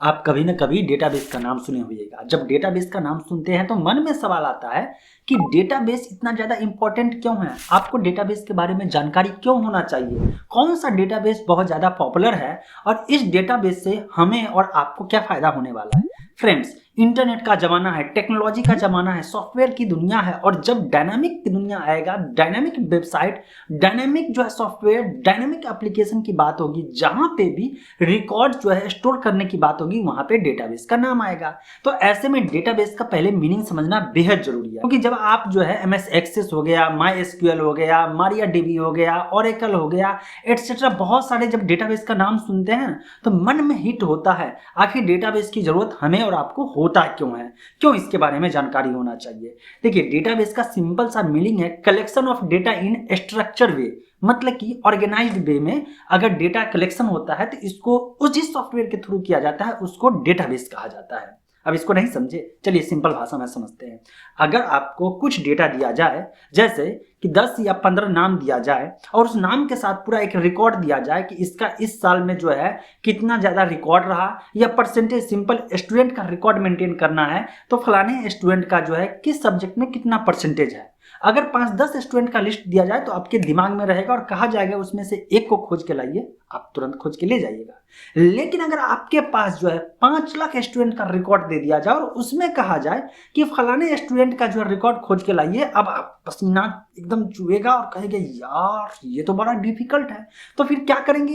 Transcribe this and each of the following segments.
आप कभी न कभी डेटाबेस का नाम सुने होइएगा। जब डेटाबेस का नाम सुनते हैं तो मन में सवाल आता है कि डेटाबेस इतना ज़्यादा इम्पोर्टेंट क्यों है? आपको डेटाबेस के बारे में जानकारी क्यों होना चाहिए? कौन-सा डेटाबेस बहुत ज़्यादा पॉपुलर है और इस डेटाबेस से हमें और आपको क्या फ़ायदा होने वाला है? फ्रेंड्स, इंटरनेट का ज़माना है, टेक्नोलॉजी का ज़माना है, सॉफ्टवेयर की दुनिया है और जब डायनामिक दुनिया आएगा, डायनामिक वेबसाइट, डायनामिक जो है सॉफ्टवेयर, डायनामिक एप्लीकेशन की बात होगी, जहाँ पे भी रिकॉर्ड जो है स्टोर करने की बात होगी, वहाँ पे डेटाबेस का नाम आएगा। तो ऐसे में डेटाबेस का पहले मीनिंग समझना बेहद जरूरी है, क्योंकि जब आप जो है एमएस एक्सेस हो गया, माई हो गया, मारियाडीबी हो गया, ओरेकल हो गया, एटसेट्रा बहुत सारे जब डेटाबेस का नाम सुनते हैं तो मन में हिट होता है, आखिर डेटाबेस की जरूरत हमें और आपको होता क्यों है, क्यों इसके बारे में जानकारी होना चाहिए। देखिए, डेटाबेस का सिंपल सा मीनिंग है collection of data in structure way, मतलब कि ऑर्गेनाइज्ड वे में अगर डेटा कलेक्शन होता है तो इसको उस जिस सॉफ्टवेयर के थ्रू किया जाता है उसको डेटाबेस कहा जाता है। अब इसको नहीं समझे, चलिए सिंपल भाषा में समझते हैं। अगर आपको कुछ डेटा दिया जाए, जैसे कि 10 या 15 नाम दिया जाए और उस नाम के साथ पूरा एक रिकॉर्ड दिया जाए कि इसका इस साल में जो है कितना ज़्यादा रिकॉर्ड रहा या परसेंटेज, सिंपल स्टूडेंट का रिकॉर्ड मेंटेन करना है तो फलाने स्टूडेंट का जो है किस सब्जेक्ट में कितना परसेंटेज है। अगर 5-10 स्टूडेंट का लिस्ट दिया जाए तो आपके दिमाग में रहेगा और कहा जाएगा उसमें से एक को खोज के लाइए, आप तुरंत खोज के ले जाइएगा। लेकिन अगर आपके पास जो है 5 लाख स्टूडेंट का रिकॉर्ड दे दिया जाए और उसमें कहा जाए कि फलाने स्टूडेंट का जो है रिकॉर्ड खोज के लाइए, अब आप पसीना एकदम चुएगा और कहेंगे यार ये तो बड़ा डिफिकल्ट है। तो फिर क्या करेंगे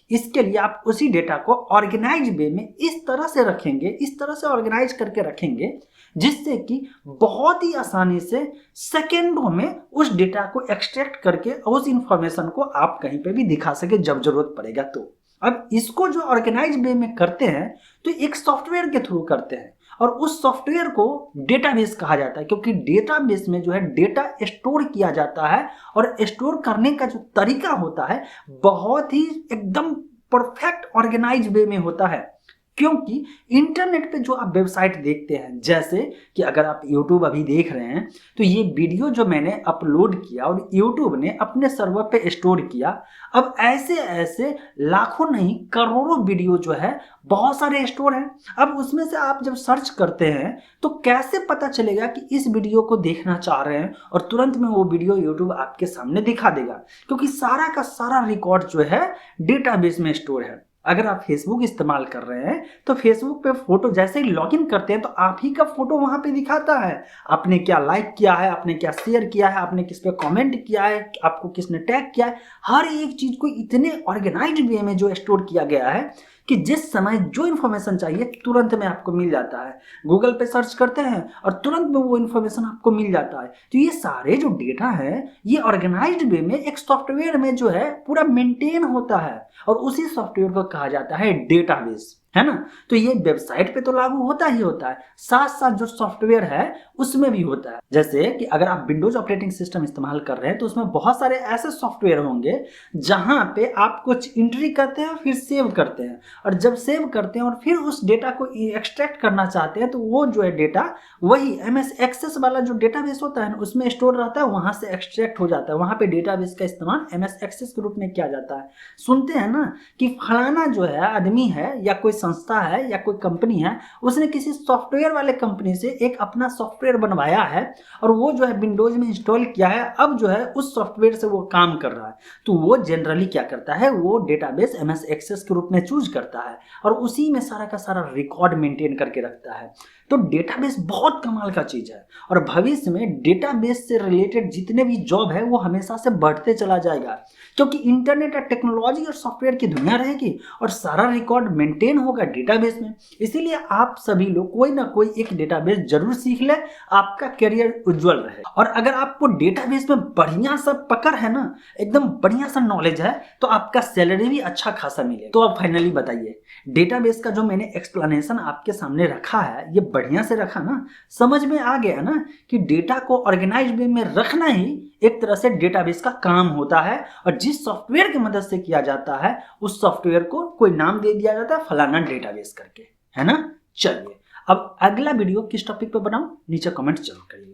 इसके लिए आप उसी डेटा को ऑर्गेनाइज वे में इस तरह से रखेंगे, इस तरह से ऑर्गेनाइज करके रखेंगे जिससे कि बहुत ही आसानी से सेकेंडों में उस डेटा को एक्सट्रैक्ट करके उस इंफॉर्मेशन को आप कहीं पे भी दिखा सके जब जरूरत पड़ेगा तो। अब इसको जो ऑर्गेनाइज वे में करते हैं तो एक सॉफ्टवेयर के थ्रू करते हैं और उस सॉफ्टवेयर को डेटाबेस कहा जाता है, क्योंकि डेटाबेस में जो है डेटा स्टोर किया जाता है और स्टोर करने का जो तरीका होता है बहुत ही एकदम परफेक्ट ऑर्गेनाइज वे में होता है। क्योंकि इंटरनेट पे जो आप वेबसाइट देखते हैं, जैसे कि अगर आप YouTube अभी देख रहे हैं तो ये वीडियो जो मैंने अपलोड किया और YouTube ने अपने सर्वर पे स्टोर किया, अब ऐसे ऐसे लाखों नहीं करोड़ों वीडियो जो है बहुत सारे स्टोर हैं। अब उसमें से आप जब सर्च करते हैं तो कैसे पता चलेगा कि इस वीडियो को देखना चाह रहे हैं और तुरंत में वो वीडियो YouTube आपके सामने दिखा देगा, क्योंकि सारा का सारा रिकॉर्ड जो है डेटाबेस में स्टोर है। अगर आप फेसबुक इस्तेमाल कर रहे हैं तो फेसबुक पे फोटो जैसे ही लॉगिन करते हैं तो आप ही का फोटो वहां पे दिखाता है, आपने क्या लाइक किया है, आपने क्या शेयर किया है, आपने किस पे कमेंट किया है, आपको किसने टैग किया है, हर एक चीज को इतने ऑर्गेनाइज्ड वे में जो स्टोर किया गया है कि जिस समय जो इन्फॉर्मेशन चाहिए तुरंत में आपको मिल जाता है। गूगल पे सर्च करते हैं और तुरंत में वो इन्फॉर्मेशन आपको मिल जाता है। तो ये सारे जो डेटा है ये ऑर्गेनाइज्ड वे में एक सॉफ्टवेयर में जो है पूरा मेंटेन होता है और उसी सॉफ्टवेयर को कहा जाता है डेटाबेस, है ना। तो ये वेबसाइट पे तो लागू होता ही होता है, साथ साथ जो सॉफ्टवेयर है उसमें भी होता है। जैसे कि अगर आप विंडोज ऑपरेटिंग सिस्टम इस्तेमाल कर रहे हैं तो उसमें बहुत सारे ऐसे सॉफ्टवेयर होंगे जहां पे आप कुछ एंट्री करते हैं फिर सेव करते हैं, और जब सेव करते हैं और फिर उस डेटा को एक्सट्रैक्ट करना चाहते हैं तो वो जो है डेटा वही एमएस एक्सेस वाला जो डेटाबेस होता है ना उसमें स्टोर रहता है, वहां से एक्सट्रैक्ट हो जाता है। वहां पे डेटाबेस का इस्तेमाल एमएस एक्सेस के रूप में किया जाता है। सुनते हैं ना कि फलाना जो है आदमी है या कोई संस्था है या कोई कंपनी है, उसने किसी सॉफ्टवेयर वाले कंपनी से एक अपना सॉफ्टवेयर बनवाया है और वो जो है विंडोज में इंस्टॉल किया है, अब जो है उस सॉफ्टवेयर से वो काम कर रहा है। तो वो जनरली क्या करता है, वो डेटाबेस एमएस एक्सेस के रूप में चूज करता है और उसी में सारा का सारा रिकॉर्ड मेंटेन करके रखता है। तो डेटाबेस बहुत कमाल का चीज है और भविष्य में डेटाबेस से रिलेटेड जितने भी जॉब है वो हमेशा से बढ़ते चला जाएगा, क्योंकि इंटरनेट और टेक्नोलॉजी और सॉफ्टवेयर की दुनिया रहेगी और सारा रिकॉर्ड मेंटेन होगा डेटाबेस में। इसीलिए आप सभी लोग कोई ना कोई एक डेटाबेस जरूर सीख ले, आपका करियर उज्जवल रहे। और अगर आपको डेटाबेस में बढ़िया सा पकड़ है ना, एकदम बढ़िया सा नॉलेज है, तो आपका सैलरी भी अच्छा खासा मिले। तो अब फाइनली बताइए, डेटाबेस का जो मैंने एक्सप्लेनेशन आपके सामने रखा है ये बढ़िया से रखा ना, समझ में आ गया ना कि डेटा को ऑर्गेनाइज वे में रखना ही एक तरह से डेटाबेस का काम होता है। और जिस सॉफ्टवेयर की मदद से किया जाता है उस सॉफ्टवेयर को कोई नाम दे दिया जाता है फलाना डेटाबेस करके, है ना। चलिए अब अगला वीडियो किस टॉपिक पे बनाऊं नीचे कमेंट जरूर करिए।